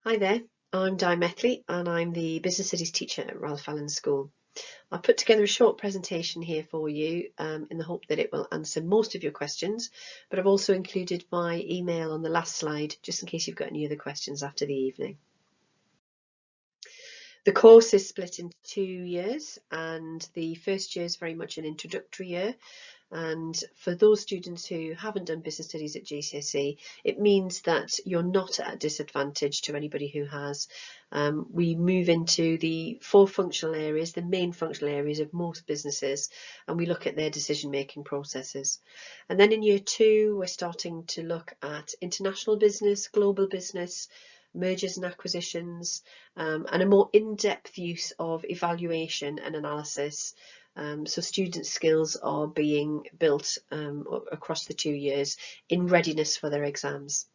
Hi there, I'm Di Methley and I'm the Business Studies teacher at Ralph Allen School. I've put together a short presentation here for you in the hope that it will answer most of your questions, but I've also included my email on the last slide just in case you've got any other questions after the evening. The course is split into 2 years and the first year is very much an introductory year. And for those students who haven't done business studies at GCSE, it means that you're not at a disadvantage to anybody who has. We move into the 4 functional areas, the main functional areas of most businesses, and we look at their decision-making processes. And then in year 2, we're starting to look at international business, global business, mergers and acquisitions, and a more in-depth use of evaluation and analysis. So student skills are being built across the 2 years in readiness for their exams.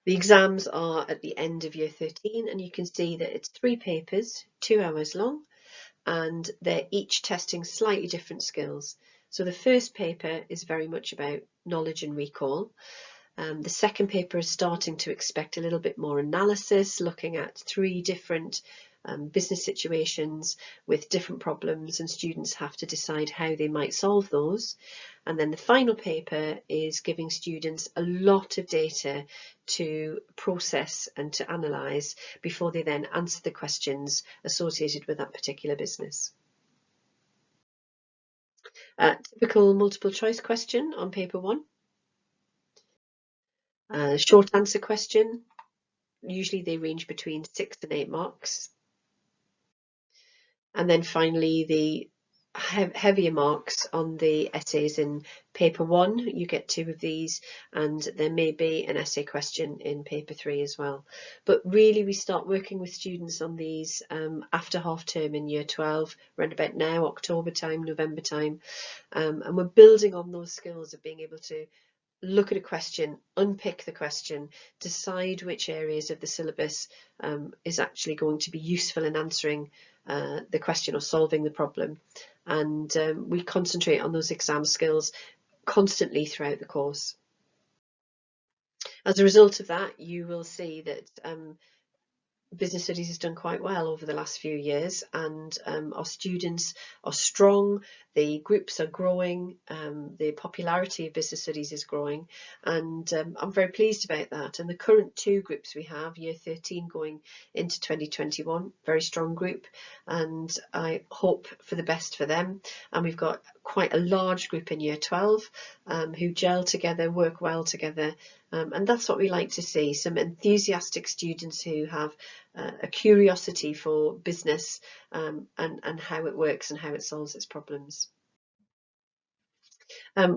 The exams are at the end of year 13 and you can see that it's 3 papers, 2 hours long, and they're each testing slightly different skills. So the first paper is very much about knowledge and recall. The second paper is starting to expect a little bit more analysis, looking at 3 different business situations with different problems, and students have to decide how they might solve those. And then the final paper is giving students a lot of data to process and to analyse before they then answer the questions associated with that particular business. Typical multiple choice question on paper 1. Short answer question. Usually they range between 6 and 8 marks. And then finally the heavier marks on the essays in paper 1. You get 2 of these, and there may be an essay question in paper 3 as well. But really we start working with students on these after half term in year 12, around about now, October time, November time, and we're building on those skills of being able to look at a question, unpick the question, decide which areas of the syllabus is actually going to be useful in answering the question or solving the problem. And we concentrate on those exam skills constantly throughout the course. As a result of that, you will see that business studies has done quite well over the last few years, and our students are strong, the groups are growing, the popularity of business studies is growing, and I'm very pleased about that. And the current 2 groups we have, year 13 going into 2021, very strong group, and I hope for the best for them. And we've got quite a large group in year 12 who gel together, work well together, and that's what we like to see, some enthusiastic students who have a curiosity for business and how it works and how it solves its problems.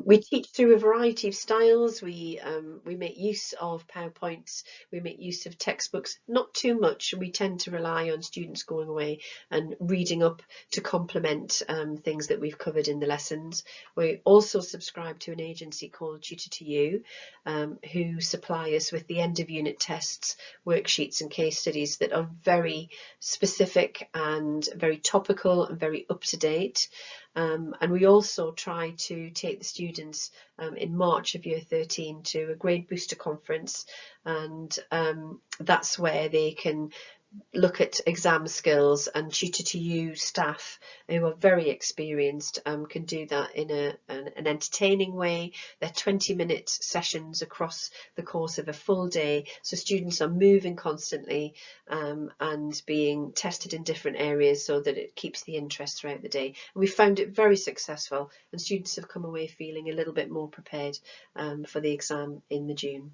We teach through a variety of styles. We make use of PowerPoints, we make use of textbooks, not too much. We tend to rely on students going away and reading up to complement things that we've covered in the lessons. We also subscribe to an agency called Tutor2U, who supply us with the end of unit tests, worksheets and case studies that are very specific and very topical and very up to date. And we also try to take the students in March of year 13 to a grade booster conference, and that's where they can look at exam skills, and Tutor2U staff who are very experienced can do that in an entertaining way. They're 20-minute sessions across the course of a full day, so students are moving constantly and being tested in different areas so that it keeps the interest throughout the day. And we found it very successful, and students have come away feeling a little bit more prepared for the exam in the June.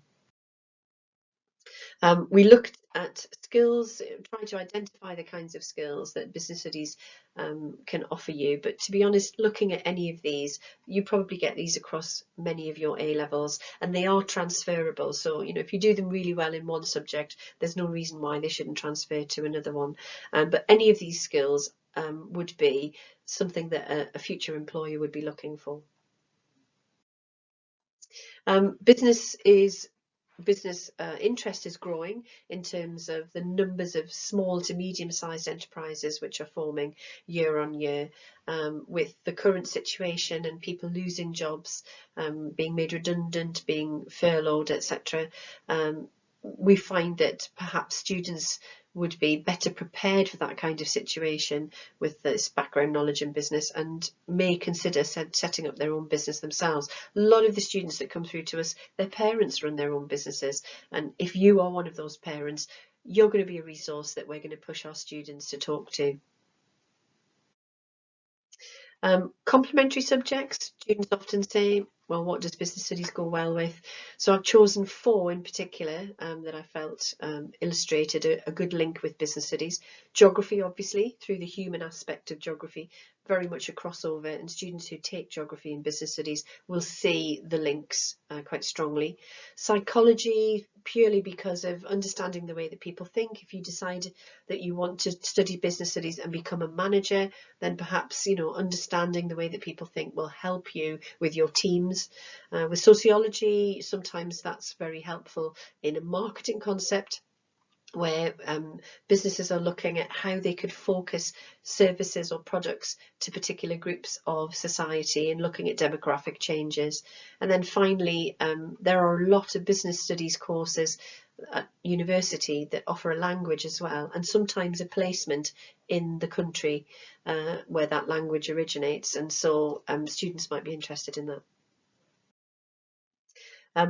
We looked at skills, trying to identify the kinds of skills that business studies can offer you. But to be honest, looking at any of these, you probably get these across many of your A levels, and they are transferable. So, you know, if you do them really well in one subject, there's no reason why they shouldn't transfer to another one. But any of these skills would be something that a future employer would be looking for. Business interest is growing in terms of the numbers of small to medium-sized enterprises which are forming year on year. With the current situation and people losing jobs, being made redundant, being furloughed, etc., we find that perhaps students would be better prepared for that kind of situation with this background knowledge in business, and may consider setting up their own business themselves. A lot of the students that come through to us, their parents run their own businesses, and if you are one of those parents, you're going to be a resource that we're going to push our students to talk to. Complementary subjects, students often say, well, what does business studies go well with? So I've chosen 4 in particular that I felt illustrated a good link with business studies. Geography, obviously, through the human aspect of geography, very much a crossover, and students who take geography and business studies will see the links quite strongly. Psychology, purely because of understanding the way that people think. If you decide that you want to study business studies and become a manager, then perhaps, you know, understanding the way that people think will help you with your teams. With sociology, sometimes that's very helpful in a marketing concept, where businesses are looking at how they could focus services or products to particular groups of society and looking at demographic changes. And then finally, there are a lot of business studies courses at university that offer a language as well, and sometimes a placement in the country where that language originates, and so students might be interested in that.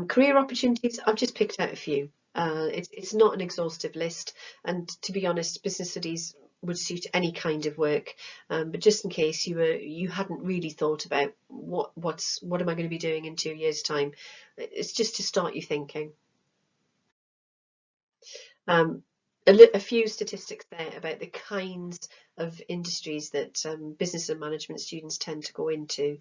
Career opportunities, I've just picked out a few. It's not an exhaustive list, and to be honest, business studies would suit any kind of work. But just in case you hadn't really thought about what am I going to be doing in 2 years' time, it's just to start you thinking. Um, a few statistics there about the kinds of industries that business and management students tend to go into.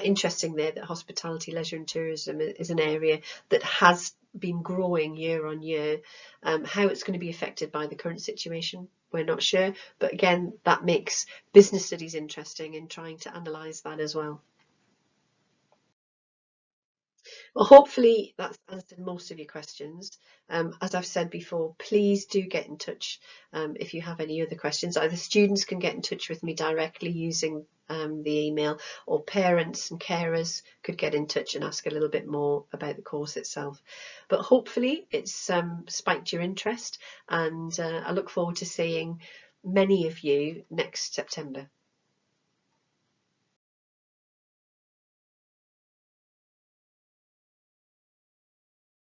Interesting there that hospitality, leisure and tourism is an area that has been growing year on year. How it's going to be affected by the current situation, we're not sure. But again, that makes business studies interesting in trying to analyse that as well. Well, hopefully that's answered most of your questions. As I've said before, please do get in touch if you have any other questions. Either students can get in touch with me directly using the email, or parents and carers could get in touch and ask a little bit more about the course itself. But hopefully it's spiked your interest, and I look forward to seeing many of you next September.